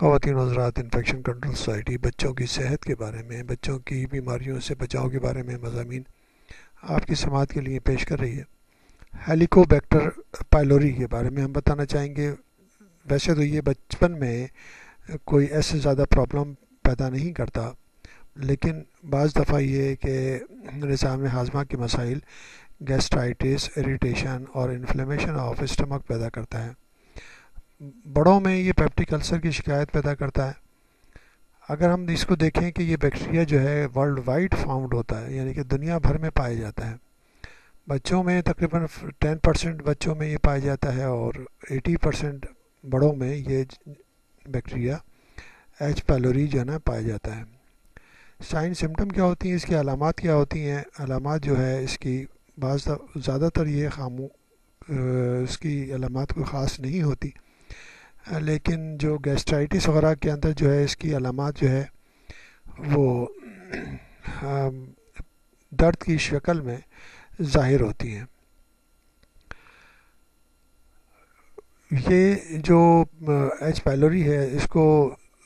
خواتین و حضرات، انفیکشن کنٹرول سوسائٹی بچوں کی صحت کے بارے میں، بچوں کی بیماریوں سے بچاؤ کے بارے میں مضامین آپ کی سماعت کے لیے پیش کر رہی ہے۔ ہیلیکوبیکٹر پائلوری کے بارے میں ہم بتانا چاہیں گے۔ ویسے تو یہ بچپن میں کوئی ایسے زیادہ پرابلم پیدا نہیں کرتا، لیکن بعض دفعہ یہ کہ نظام ہاضمہ کے مسائل، گیسٹرائٹس، اریٹیشن اور انفلیمیشن آف اسٹمک پیدا کرتا ہے۔ بڑوں میں یہ پیپٹک السر کی شکایت پیدا کرتا ہے۔ اگر ہم اس کو دیکھیں کہ یہ بیکٹیریا جو ہے ورلڈ وائڈ فاؤنڈ ہوتا ہے، یعنی کہ دنیا بھر میں پایا جاتا ہے۔ بچوں میں تقریباً 10% بچوں میں یہ پایا جاتا ہے اور 80% بڑوں میں یہ بیکٹیریا ایچ پیلوری جو ہے نا پایا جاتا ہے۔ سائن سمٹم کیا ہوتی ہیں، اس کی علامات کیا ہوتی ہیں؟ علامات جو ہے اس کی زیادہ تر یہ اس کی علامات کوئی خاص نہیں ہوتی، لیکن جو گیسٹرائٹس وغیرہ کے اندر جو ہے اس کی علامات جو ہے وہ درد کی شکل میں ظاہر ہوتی ہیں۔ یہ جو ایچ پیلوری ہے اس کو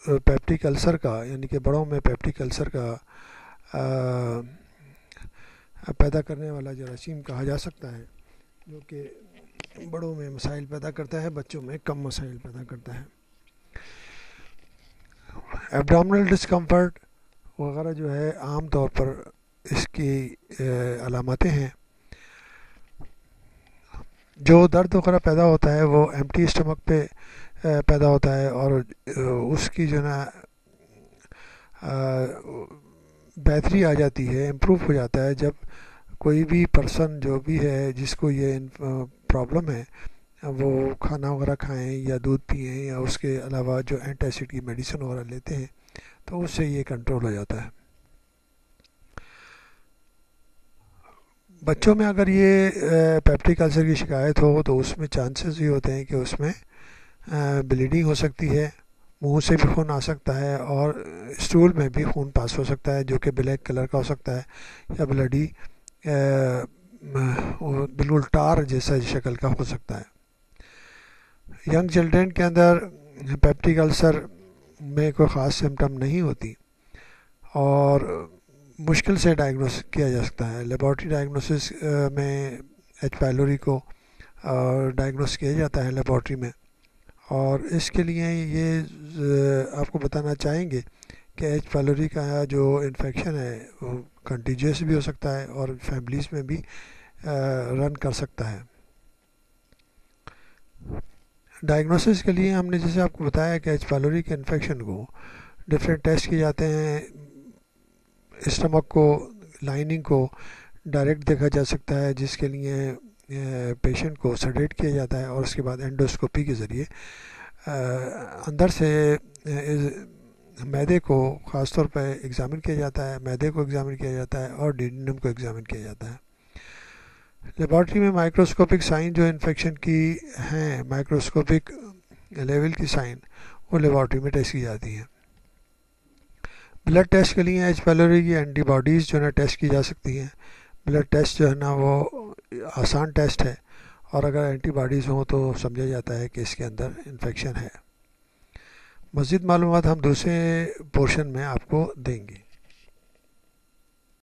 پیپٹک السر کا، یعنی کہ بڑوں میں پیپٹک السر کا پیدا کرنے والا جراثیم کہا جا سکتا ہے، جو کہ بڑوں میں مسائل پیدا کرتا ہے، بچوں میں کم مسائل پیدا کرتا ہے۔ ایبڈومنل ڈسکمفرٹ وغیرہ جو ہے عام طور پر اس کی علامتیں ہیں۔ جو درد وغیرہ پیدا ہوتا ہے وہ ایمٹی اسٹمک پہ پیدا ہوتا ہے، اور اس کی جو نا بہتری آ جاتی ہے، امپروو ہو جاتا ہے جب کوئی بھی پرسن جو بھی ہے جس کو یہ پرابلم ہے وہ کھانا وغیرہ کھائیں یا دودھ پئیں یا اس کے علاوہ جو اینٹی ایسڈ کی میڈیسن وغیرہ لیتے ہیں تو اس سے یہ کنٹرول ہو جاتا ہے۔ بچوں میں اگر یہ پیپٹک السر کی شکایت ہو تو اس میں چانسز یہ ہوتے ہیں کہ اس میں بلیڈنگ ہو سکتی ہے، منہ سے بھی خون آ سکتا ہے اور اسٹول میں بھی خون پاس ہو سکتا ہے، جو کہ بلیک کلر کا ہو سکتا ہے یا بلڈی بالکل ٹار جیسا شکل کا ہو سکتا ہے۔ ینگ چلڈرن کے اندر پیپٹک السر میں کوئی خاص سمٹم نہیں ہوتی اور مشکل سے ڈائگنوس کیا جا سکتا ہے۔ لیبارٹری ڈائگنوسس میں ایچ پیلوری کو ڈائگنوس کیا جاتا ہے لیبارٹری میں، اور اس کے لیے یہ آپ کو بتانا چاہیں گے کہ ایچ پیلوری کا جو انفیکشن ہے وہ کنٹیجیس بھی ہو سکتا ہے اور فیملیز میں بھی رن کر سکتا ہے۔ ڈائگنوسس کے لیے ہم نے جیسے آپ کو بتایا کہ ایچ پیلوری کے انفیکشن کو ڈفرینٹ ٹیسٹ کیے جاتے ہیں۔ اسٹمک کو، لائننگ کو ڈائریکٹ دیکھا جا سکتا ہے، جس کے لیے پیشنٹ کو سیڈیٹ کیا جاتا ہے، اور اس کے بعد اینڈوسکوپی کے ذریعے اندر سے معدے کو خاص طور پہ ایگزامن کیا جاتا ہے، معدے کو ایگزامن کیا جاتا ہے اور ڈیڈینم کو ایگزامن کیا جاتا ہے۔ لیبارٹری میں مائکروسکوپک سائن جو انفیکشن کی ہیں، مائکروسکوپک لیول کی سائن، وہ لیبارٹری میں ٹیسٹ کی جاتی ہیں۔ بلڈ ٹیسٹ کے لیے ایچ پیلوری کی اینٹی باڈیز جو ہے نا ٹیسٹ کی جا سکتی ہیں۔ بلڈ ٹیسٹ جو ہے نا وہ آسان ٹیسٹ ہے، اور اگر اینٹی باڈیز ہوں تو سمجھا جاتا ہے کہ اس کے اندر انفیکشن ہے۔ مزید معلومات ہم دوسرے پورشن میں آپ کو دیں گے۔